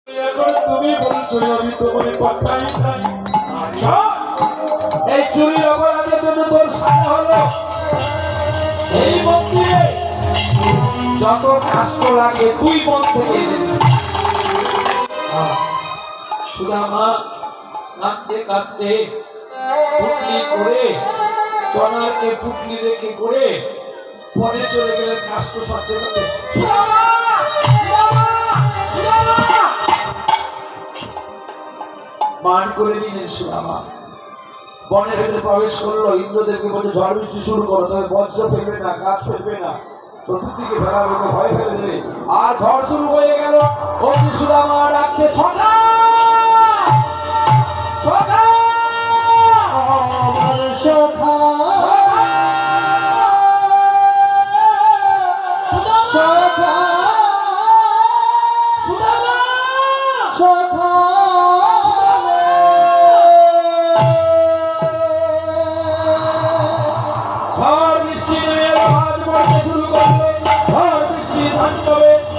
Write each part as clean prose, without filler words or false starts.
এখন তুমি বলছো আমি তোমার কথাই নাই। এই চুরির অপরাধের জন্য তোর সাজা হলো এই মন্দিরে যত কষ্ট লাগে তুই মন থেকে এনে দিবি। সুদামা কাঁদতে কাঁদতে পুটলি করে চনারকে পুটলি রেখে করে পরে চলে গেলেন কাষ্ট সত্যি করতে। মান করে নিলেন সুদামা। বনের ভেতরে প্রবেশ করলো, ইন্দ্রদেবকে বলে ঝড় বৃষ্টি শুরু করো, তবে বজ্র ফেলবে না, গাছ ফেলবে না, চতুর্দিকে ভেড়া লোকে ভয় ফেলে দেবে। আর ঝড় শুরু হয়ে গেল। অগ্নি সুদামা ডাকছে সখা সখা সখা সখা সুদামা সখা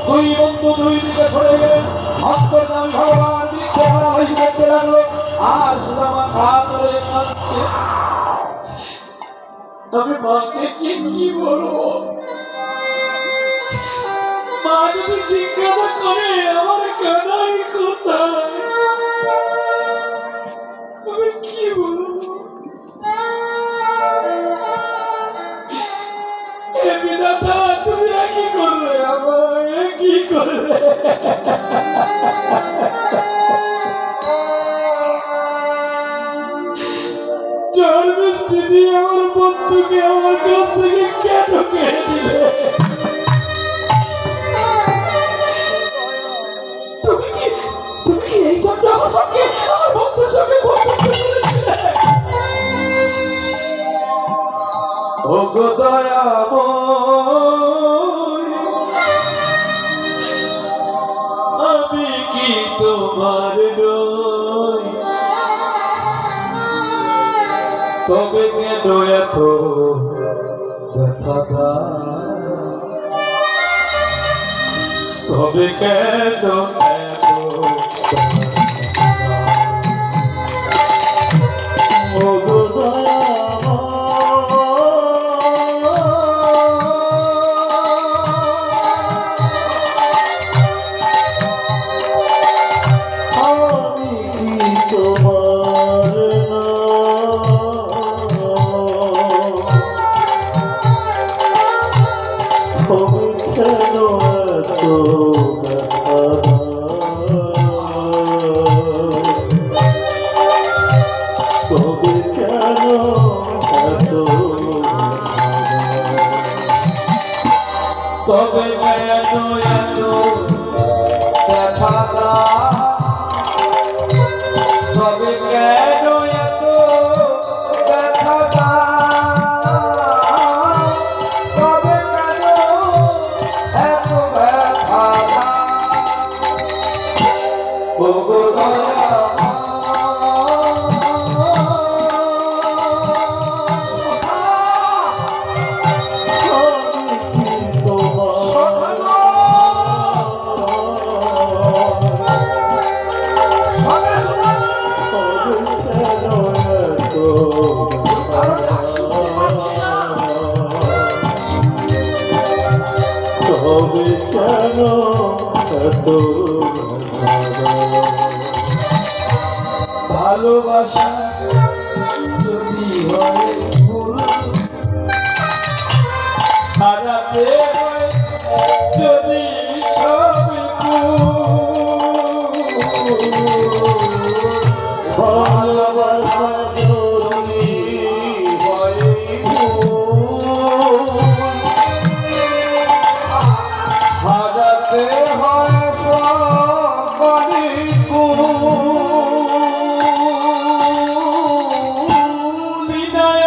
দুই বন্ধু দুই দিকে সরে গেলেন। অন্তর্যামী ভগবান বৃক্ষে ভরা হয়ে দেখতে লাগলো। আর সুদামা কাতরে কাঁদছে। আমি মাকে কি বলবো? মা যদি জিজ্ঞাসা করে আমার কানাই কোথায়, আমি কি বলবো? হে বিধাতা, তুমি কি করবে? আমায় কি করবে? ঝড় বৃষ্টি দিয়ে আমার বন্ধুকে আমার কাছ থেকে কেন কেড়ে দিলে? তুমি কি এই জন্য আমার সঙ্গে আমার বন্ধুর সঙ্গে বন্ধুত্ব করেছিলে? ও গো দয়াময়, আমি কি তোমার নই? তবে কেন এত ব্যথা দাও? তবে কেন এত ও গো তবে কেন এত ব্যথা দাও? তবে কেন এত ব্যথা দাও? তবে কেন এত ব্যথা দাও? ও গো ভালোবাসা যদি হয় ভুল, হারাতে হয় যদি সব ভালোবাসা যদি হয় ভুল, হারাতে হয় সকলই বিদায়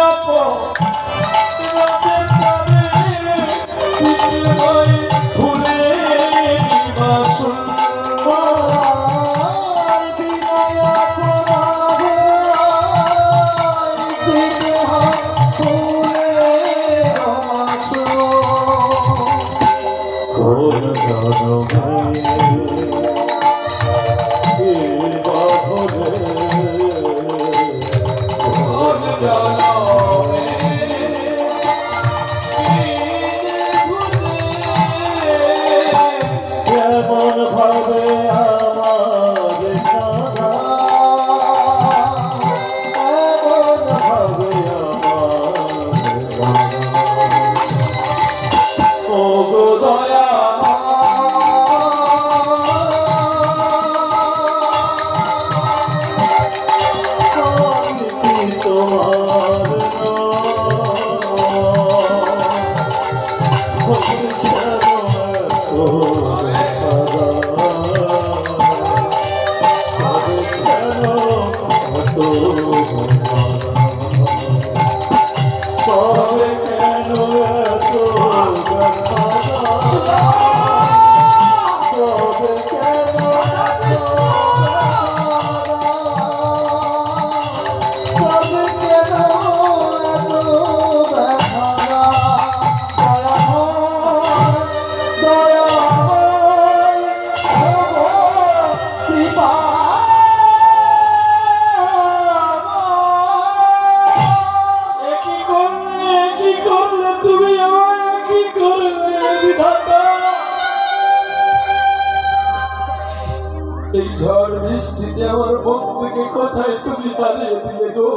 এই ঝড় বৃষ্টিতে আমার বন্ধুকে কোথায় তুমি হারিয়ে দিলে গো?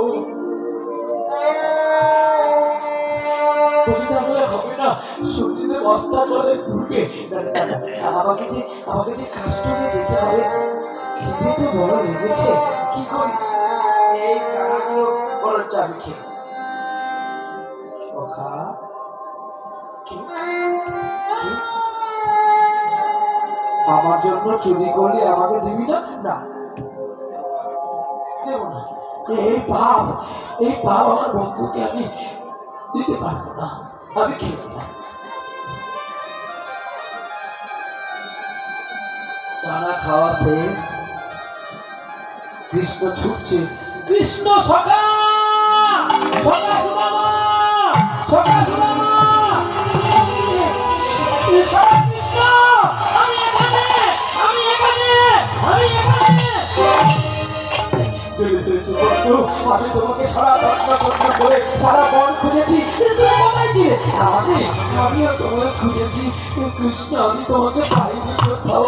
বসে থাকলে হবে না, সূর্যের বস্তা জলে ডুবে। আমাকে যে কাস্টমে যেতে হবে, খিদে তো বড় লেগেছে। কি করি? এই চানাগুলো বড় চাবি খেয়ে সখা। আমার জন্য চুরি করলে আমাকে দিবি না? না দেব না। এই পাপ আমার বন্ধুকে আমি দিতে পারবো না। আমি খেয়ে না। চানা খাওয়া শেষ, কৃষ্ণ ছুটছে। কৃষ্ণ সখা, সখা সুদামা, সখা সুদামা, কৃষ্ণ, আমি এখানে, আমি এখানে, আমি এখানে। আমি তোমাকে সারা বন করে সারা বন খুঁজেছি, তুমি কোথায় ছিলে? আমিও তোমাকে খুঁজেছি কৃষ্ণ, আমি তোমাকে পাইনি কোথাও।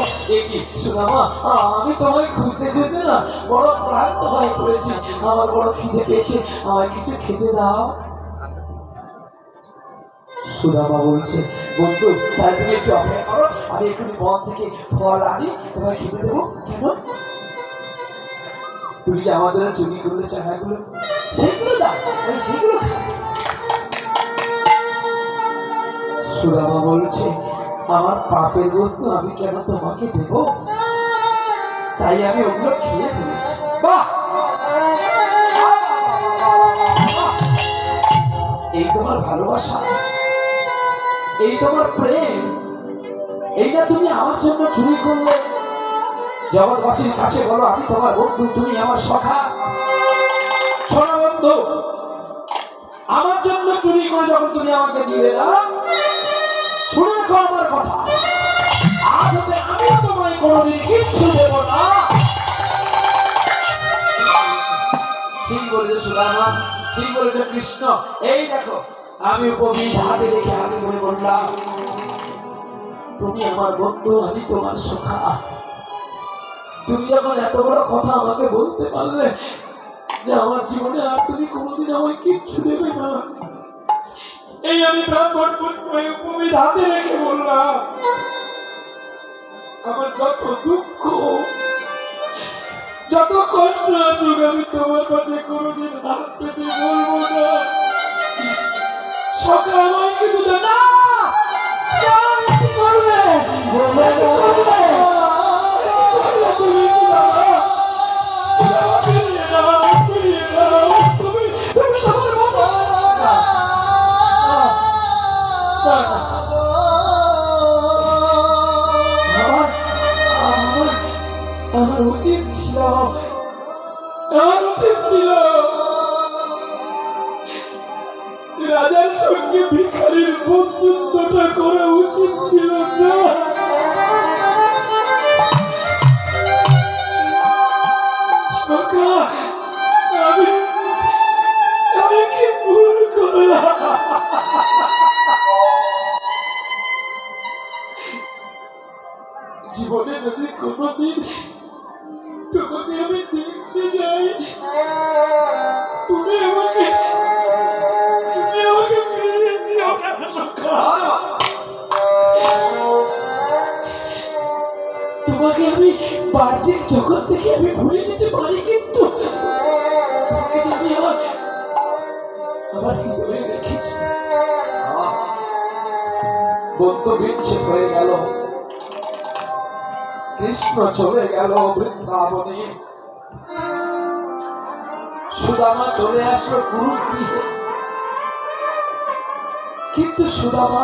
কি সুদামা, আমি তোমাকে খুঁজতে খুঁজতে না বড় ক্লান্ত হয়ে পড়েছি। আমার বড় খিদে পেয়েছে, আমায় কিছু খেতে দাও। সুদামা বলছে, বন্ধু তাহলে তুমি একটু অপেক্ষা করো, আমি একটু বন থেকে ফল আনি, তোমায় খেতে দেবো। কেন? তুমি যে আমাদের চুরি করলে চানাগুলো, সেগুলো দাও, আমি সেগুলো খাই। সুদামা বলছে, আমার পাপের বস্তু আমি কেন তোমাকে দেব? তাই আমি ওগুলো খেয়ে ফেলেছি। বাহ, এই তোমার ভালোবাসা, এই তোমার প্রেম, এইটা তুমি আমার জন্য চুরি করলে। জগৎবাসীর কাছে বলো আমি তোমার বন্ধু, তুমি আমার সখা। শোনো বন্ধু, আমার জন্য চুরি করে যখন তুমি আমাকে দিলে না, শুনে রাখো আমার কথা, আজ হতে আমিও তোমায় কোনোদিন কিচ্ছু দেব না। ঠিক বলেছে সুদামা, ঠিক বলেছে কৃষ্ণ। এই দেখো, আমি উপবিদ হাতে রেখে হাতে করে বললাম, তুমি আমার বন্ধু, আমি তোমার সখা। তুমি যখন এত বড় কথা আমাকে বলতে পারলে যে আমার জীবনে আর তুমি কোনোদিন আমায় কিচ্ছু দেবে না, এই আমি ব্রাহ্মণ পুত্র উপবিদ হাতে রেখে বললাম, আমার যত দুঃখ যত কষ্ট আছে আমি তোমার কাছে কোনোদিন হাত পেতে বলবো না। সকাল আমায় কিছু দে না, কি করবে? আমার উচিত ছিল রাজার সঙ্গে ভিখারির বন্ধুত্বটা করা উচিত ছিল না। আমি কি ভুল করলাম? জীবনে যদি কোনোদিন তোমাকে আমি দেখতে যাই, তুমি আমাকে ফিরিয়ে দিও না সখা। তোমাকে আমি বাহ্যিক জগৎ থেকে আমি ভুলে যেতে পারি, কিন্তু তোমাকে যে আমি আমার হৃদয়ে রেখেছি। বন্ধু বিচ্ছেদ হয়ে গেল, কৃষ্ণ চলে গেল বৃন্দাবনে, সুদামা চলে আসলো গুরু গৃহে, কিন্তু সুদামা